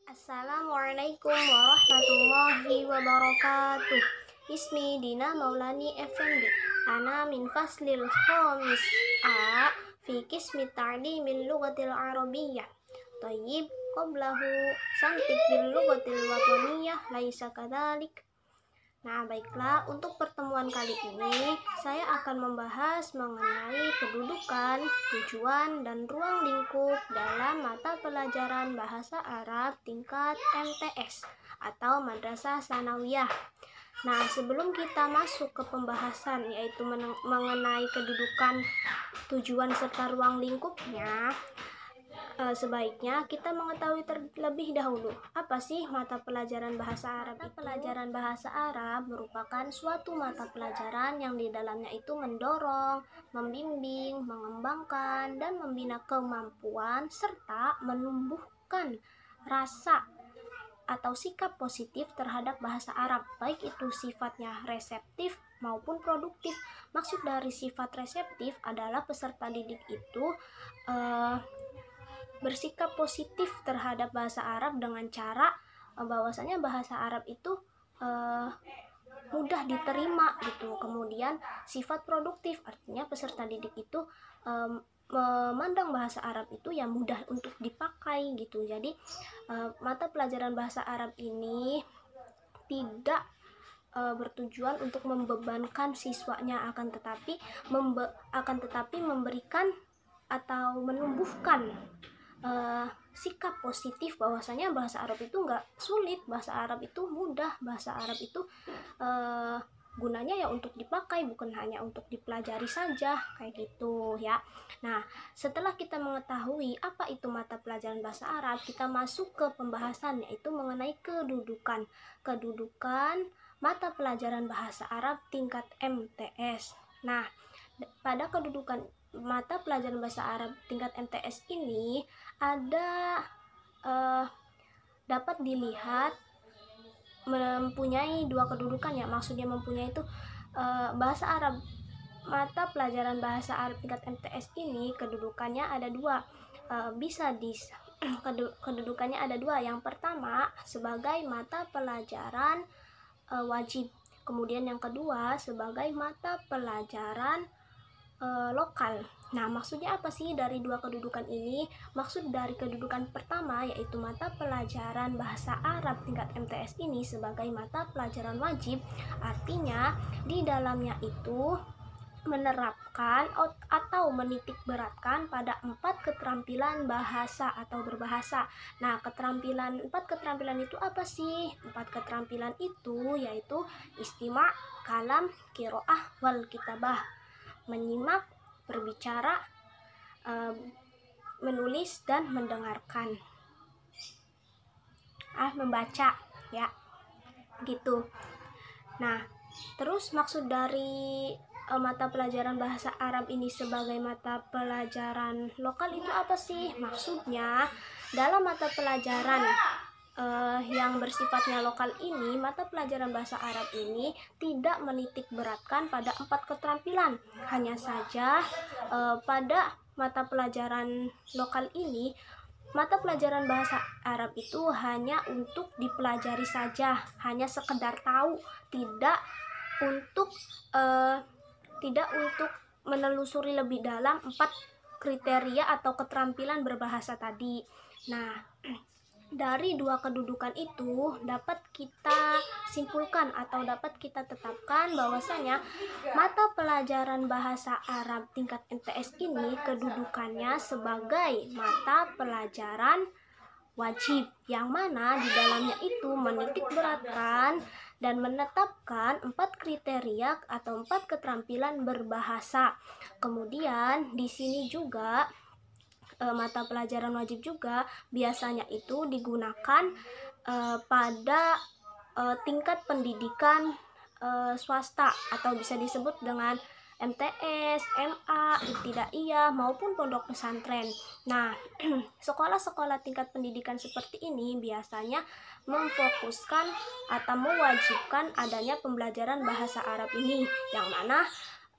Assalamualaikum warahmatullahi wabarakatuh. Ismi Dina Maulani Effendi. Ana min faslil khamis A fi qismi ta'limil lughatil arabiyyah. Thayyib qablahu santik bil lughatil wataniyah laisa kadzalik. Nah, baiklah, untuk pertemuan kali ini saya akan membahas mengenai kedudukan, tujuan, dan ruang lingkup dalam mata pelajaran bahasa Arab tingkat MTS atau Madrasah Tsanawiyah. Nah, sebelum kita masuk ke pembahasan yaitu mengenai kedudukan, tujuan, serta ruang lingkupnya, sebaiknya kita mengetahui terlebih dahulu apa sih mata pelajaran bahasa Arab. Mata pelajaran bahasa Arab merupakan suatu mata pelajaran yang di dalamnya itu mendorong, membimbing, mengembangkan, dan membina kemampuan serta menumbuhkan rasa atau sikap positif terhadap bahasa Arab, baik itu sifatnya reseptif maupun produktif. Maksud dari sifat reseptif adalah peserta didik itu bersikap positif terhadap bahasa Arab dengan cara bahwasanya bahasa Arab itu mudah diterima gitu. Kemudian sifat produktif artinya peserta didik itu memandang bahasa Arab itu yang mudah untuk dipakai gitu. Jadi mata pelajaran bahasa Arab ini tidak bertujuan untuk membebankan siswanya, akan tetapi memberikan atau menumbuhkan sikap positif bahwasanya bahasa Arab itu nggak sulit, bahasa Arab itu mudah, bahasa Arab itu gunanya ya untuk dipakai, bukan hanya untuk dipelajari saja, kayak gitu ya. Nah, setelah kita mengetahui apa itu mata pelajaran bahasa Arab, kita masuk ke pembahasan yaitu mengenai kedudukan mata pelajaran bahasa Arab tingkat MTS. Nah, pada kedudukan mata pelajaran bahasa Arab tingkat MTS ini ada dapat dilihat mempunyai dua kedudukan ya. Maksudnya mempunyai itu bahasa Arab, mata pelajaran bahasa Arab tingkat MTS ini kedudukannya ada dua. Kedudukannya ada dua. Yang pertama sebagai mata pelajaran wajib, kemudian yang kedua sebagai mata pelajaran lokal. Nah, maksudnya apa sih dari dua kedudukan ini? Maksud dari kedudukan pertama yaitu mata pelajaran bahasa Arab tingkat MTS ini sebagai mata pelajaran wajib, artinya di dalamnya itu menerapkan atau menitik beratkan pada 4 keterampilan bahasa atau berbahasa. Nah, 4 keterampilan itu apa sih? 4 keterampilan itu yaitu istima', kalam, qiraah, wal kitabah. Menyimak, berbicara, menulis, dan mendengarkan. Membaca ya. Gitu. Nah, terus maksud dari mata pelajaran bahasa Arab ini sebagai mata pelajaran lokal itu apa sih? Maksudnya dalam mata pelajaran yang bersifatnya lokal ini, mata pelajaran bahasa Arab ini tidak menitik beratkan pada 4 keterampilan. Hanya saja pada mata pelajaran lokal ini, mata pelajaran bahasa Arab itu hanya untuk dipelajari saja, hanya sekedar tahu, tidak untuk menelusuri lebih dalam 4 kriteria atau keterampilan berbahasa tadi. Nah, dari dua kedudukan itu dapat kita simpulkan atau dapat kita tetapkan bahwasanya mata pelajaran bahasa Arab tingkat MTS ini kedudukannya sebagai mata pelajaran wajib, yang mana di dalamnya itu menitik beratkan dan menetapkan 4 kriteria atau 4 keterampilan berbahasa. Kemudian di sini juga mata pelajaran wajib juga biasanya itu digunakan pada tingkat pendidikan swasta atau bisa disebut dengan MTS, MA, ibtidaiyah maupun pondok pesantren. Nah, sekolah-sekolah tingkat pendidikan seperti ini biasanya memfokuskan atau mewajibkan adanya pembelajaran bahasa Arab ini, yang mana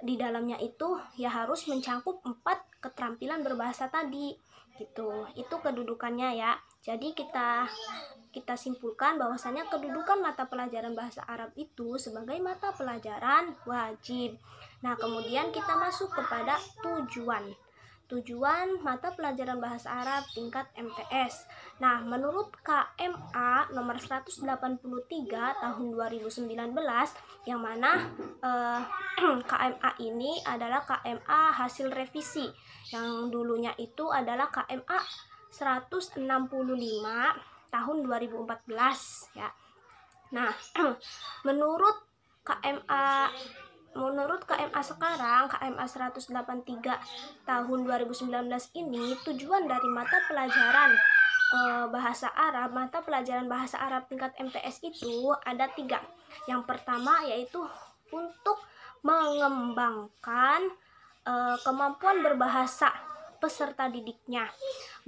di dalamnya itu ya harus mencakup 4 keterampilan berbahasa tadi. gitu. Itu kedudukannya ya. Jadi kita simpulkan bahwasanya kedudukan mata pelajaran bahasa Arab itu sebagai mata pelajaran wajib. Nah, kemudian kita masuk kepada tujuan mata pelajaran bahasa Arab tingkat MTS. Nah, menurut KMA nomor 183 tahun 2019, yang mana KMA ini adalah KMA hasil revisi, yang dulunya itu adalah KMA 165 tahun 2014 ya. Nah, menurut KMA sekarang, KMA 183 tahun 2019 ini, tujuan dari mata pelajaran mata pelajaran bahasa Arab tingkat MTS itu ada 3. Yang pertama yaitu untuk mengembangkan kemampuan berbahasa peserta didiknya,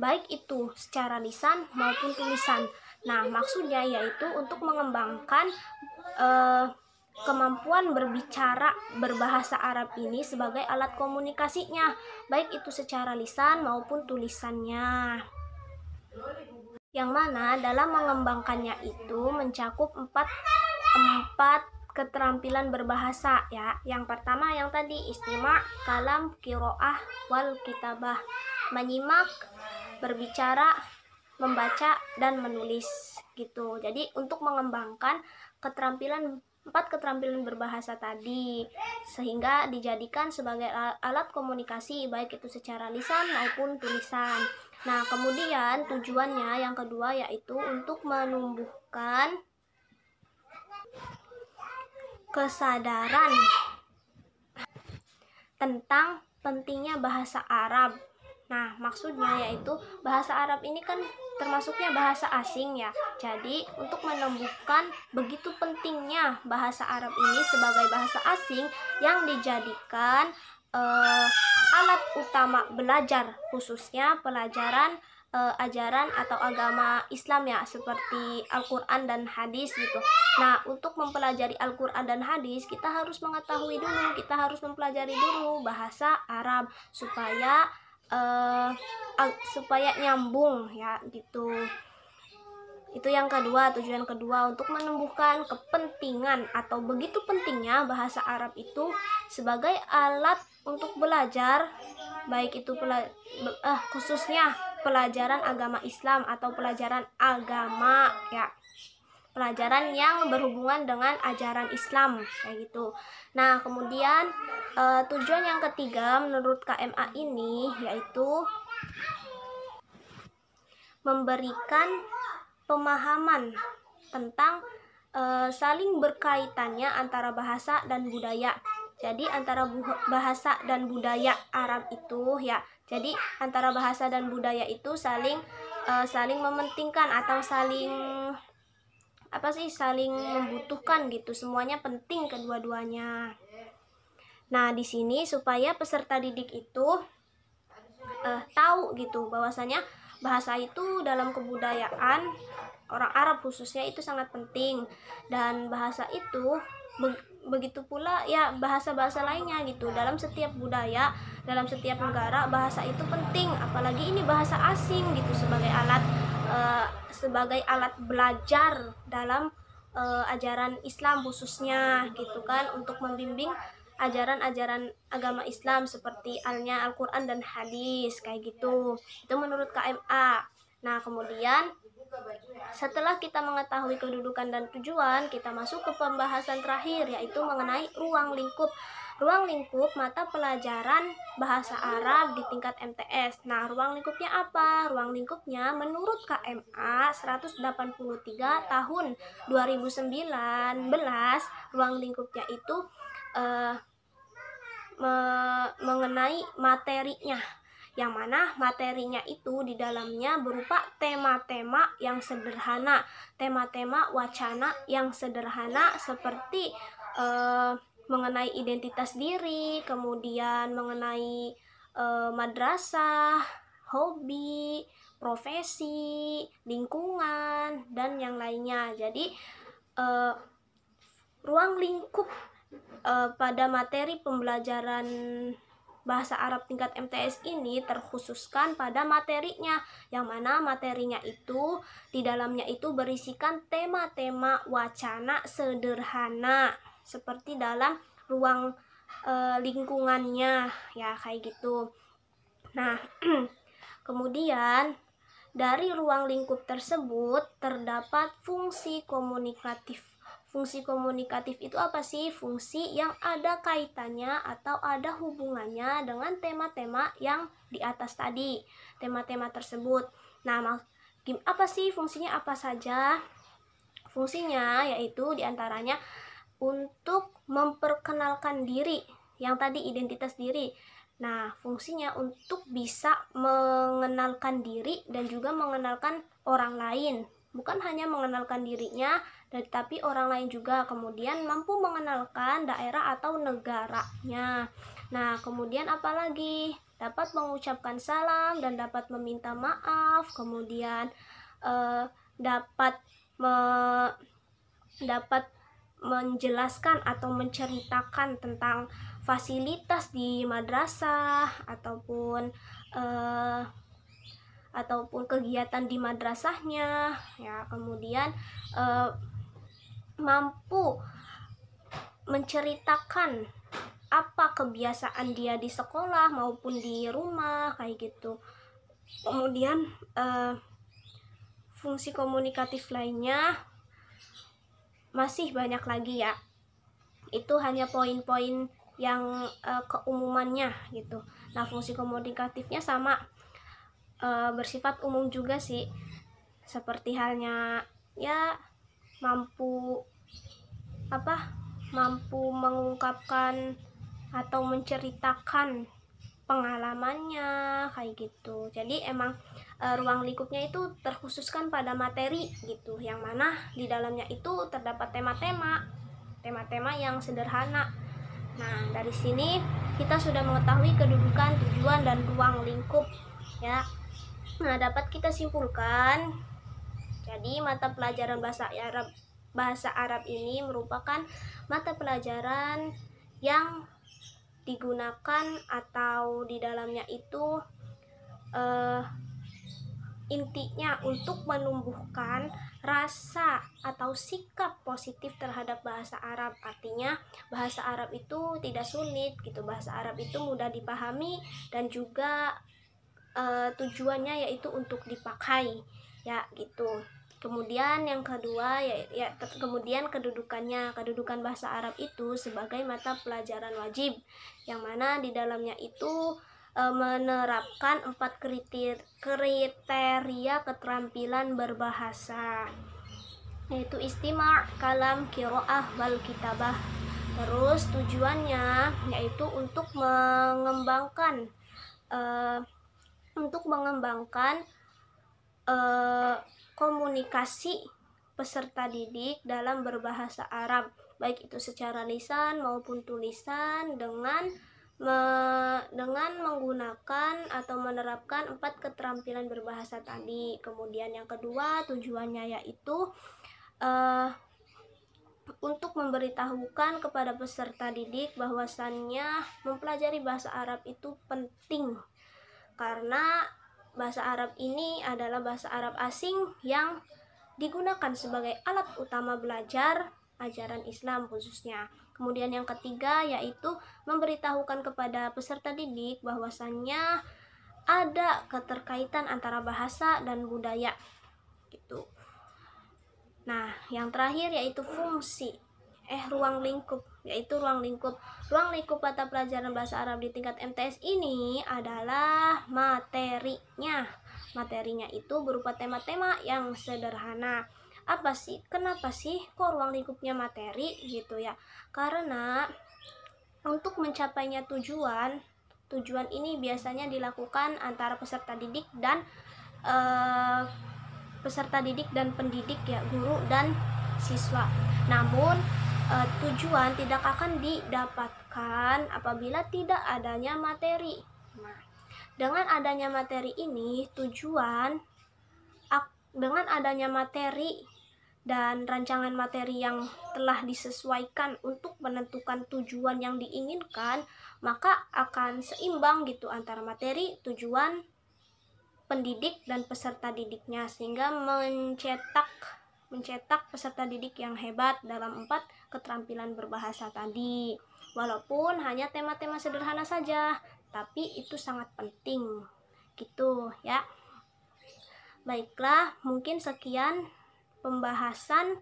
baik itu secara lisan maupun tulisan. Nah, maksudnya yaitu untuk mengembangkan kemampuan berbicara berbahasa Arab ini sebagai alat komunikasinya, baik itu secara lisan maupun tulisannya. Yang mana dalam mengembangkannya itu mencakup empat keterampilan berbahasa ya. Yang pertama yang tadi istima, kalam, qiraah, wal kitabah. Menyimak, berbicara, membaca, dan menulis gitu. Jadi untuk mengembangkan empat keterampilan berbahasa tadi, sehingga dijadikan sebagai alat komunikasi baik itu secara lisan maupun tulisan. Nah, kemudian tujuannya yang kedua yaitu untuk menumbuhkan kesadaran tentang pentingnya bahasa Arab. Nah, maksudnya yaitu bahasa Arab ini kan termasuknya bahasa asing ya. Jadi, untuk menumbuhkan begitu pentingnya bahasa Arab ini sebagai bahasa asing yang dijadikan alat utama belajar, khususnya pelajaran ajaran atau agama Islam ya, seperti Al-Quran dan hadis gitu. Nah, untuk mempelajari Al-Quran dan hadis, kita harus mengetahui dulu, kita harus mempelajari dulu bahasa Arab supaya nyambung ya gitu. Itu yang kedua, tujuan kedua, untuk menumbuhkan kepentingan atau begitu pentingnya bahasa Arab itu sebagai alat untuk belajar, baik itu khususnya pelajaran agama Islam atau pelajaran agama ya, pelajaran yang berhubungan dengan ajaran Islam kayak gitu. Nah, kemudian tujuan yang ketiga menurut KMA ini yaitu memberikan pemahaman tentang saling berkaitannya antara bahasa dan budaya. Jadi antara bahasa dan budaya Arab itu ya. Jadi antara bahasa dan budaya itu saling mementingkan atau saling membutuhkan gitu. Semuanya penting kedua-duanya. Nah, di sini supaya peserta didik itu tahu gitu bahwasanya bahasa itu dalam kebudayaan orang Arab khususnya itu sangat penting, dan bahasa itu begitu pula ya bahasa-bahasa lainnya gitu. Dalam setiap budaya, dalam setiap negara, bahasa itu penting, apalagi ini bahasa asing gitu, sebagai alat belajar dalam ajaran Islam khususnya gitu kan, untuk membimbing ajaran-ajaran agama Islam seperti Al-Quran dan hadis kayak gitu. Itu menurut KMA. Nah, kemudian setelah kita mengetahui kedudukan dan tujuan, kita masuk ke pembahasan terakhir yaitu mengenai ruang lingkup. Ruang lingkup mata pelajaran bahasa Arab di tingkat MTS. Nah, ruang lingkupnya apa? Ruang lingkupnya menurut KMA 183 tahun 2019, ruang lingkupnya itu mengenai materinya, yang mana materinya itu di dalamnya berupa tema-tema yang sederhana, tema-tema wacana yang sederhana seperti mengenai identitas diri, kemudian mengenai madrasah, hobi, profesi, lingkungan, dan yang lainnya. Jadi ruang lingkup pada materi pembelajaran bahasa Arab tingkat MTS ini terkhususkan pada materinya, yang mana materinya itu di dalamnya itu berisikan tema-tema wacana sederhana seperti dalam ruang lingkungannya ya, kayak gitu. Nah, kemudian dari ruang lingkup tersebut terdapat fungsi komunikatif. Fungsi komunikatif itu apa sih? Fungsi yang ada kaitannya atau ada hubungannya dengan tema-tema yang di atas tadi, tema-tema tersebut. Nah, apa sih fungsinya, apa saja? Fungsinya yaitu diantaranya untuk memperkenalkan diri, yang tadi identitas diri. Nah, fungsinya untuk bisa mengenalkan diri dan juga mengenalkan orang lain. Bukan hanya mengenalkan dirinya, tetapi orang lain juga. Kemudian mampu mengenalkan daerah atau negaranya. Nah, kemudian apalagi? Dapat mengucapkan salam dan dapat meminta maaf. Kemudian dapat menjelaskan atau menceritakan tentang fasilitas di madrasah ataupun kegiatan di madrasahnya ya. Kemudian mampu menceritakan apa kebiasaan dia di sekolah maupun di rumah, kayak gitu. Kemudian fungsi komunikatif lainnya masih banyak lagi ya. Itu hanya poin-poin yang keumumannya gitu. Nah, fungsi komunikatifnya sama, bersifat umum juga sih. Seperti halnya ya mampu mengungkapkan atau menceritakan pengalamannya, kayak gitu. Jadi emang ruang lingkupnya itu terkhususkan pada materi gitu, yang mana di dalamnya itu terdapat tema-tema yang sederhana. Nah, dari sini kita sudah mengetahui kedudukan, tujuan, dan ruang lingkup ya. Nah, dapat kita simpulkan, jadi mata pelajaran bahasa Arab ini merupakan mata pelajaran yang digunakan atau di dalamnya itu intinya untuk menumbuhkan rasa atau sikap positif terhadap bahasa Arab. Artinya bahasa Arab itu tidak sulit gitu, bahasa Arab itu mudah dipahami dan juga tujuannya yaitu untuk dipakai ya gitu. Kemudian yang kedua kemudian kedudukan bahasa Arab itu sebagai mata pelajaran wajib, yang mana di dalamnya itu menerapkan 4 kriteria keterampilan berbahasa, yaitu istima', kalam, qiraah, wal kitabah. Terus tujuannya yaitu untuk mengembangkan komunikasi peserta didik dalam berbahasa Arab, baik itu secara lisan maupun tulisan, dengan menggunakan atau menerapkan 4 keterampilan berbahasa tadi. Kemudian yang kedua tujuannya yaitu untuk memberitahukan kepada peserta didik bahwasannya mempelajari bahasa Arab itu penting, karena bahasa Arab ini adalah bahasa Arab asing yang digunakan sebagai alat utama belajar ajaran Islam khususnya. Kemudian yang ketiga yaitu memberitahukan kepada peserta didik bahwasannya ada keterkaitan antara bahasa dan budaya gitu. Nah, yang terakhir yaitu ruang lingkup mata pelajaran bahasa Arab di tingkat MTS ini adalah materinya. Materinya itu berupa tema-tema yang sederhana. Kenapa sih kok ruang lingkupnya materi gitu ya? Karena untuk mencapainya tujuan ini biasanya dilakukan antara peserta didik dan pendidik ya, guru dan siswa. Namun tujuan tidak akan didapatkan apabila tidak adanya materi. Nah, dengan adanya materi ini dan rancangan materi yang telah disesuaikan untuk menentukan tujuan yang diinginkan, maka akan seimbang gitu antara materi, tujuan, pendidik dan peserta didiknya, sehingga mencetak peserta didik yang hebat dalam 4 keterampilan berbahasa tadi. Walaupun hanya tema-tema sederhana saja, tapi itu sangat penting gitu ya. Baiklah, mungkin sekian pembahasan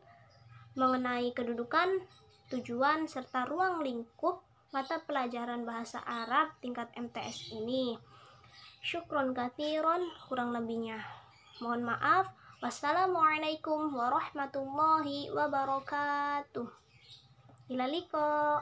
mengenai kedudukan, tujuan, serta ruang lingkup mata pelajaran bahasa Arab tingkat MTS ini. Syukron katsiron, kurang lebihnya mohon maaf. Wassalamualaikum warahmatullahi wabarakatuh. Ila liqa.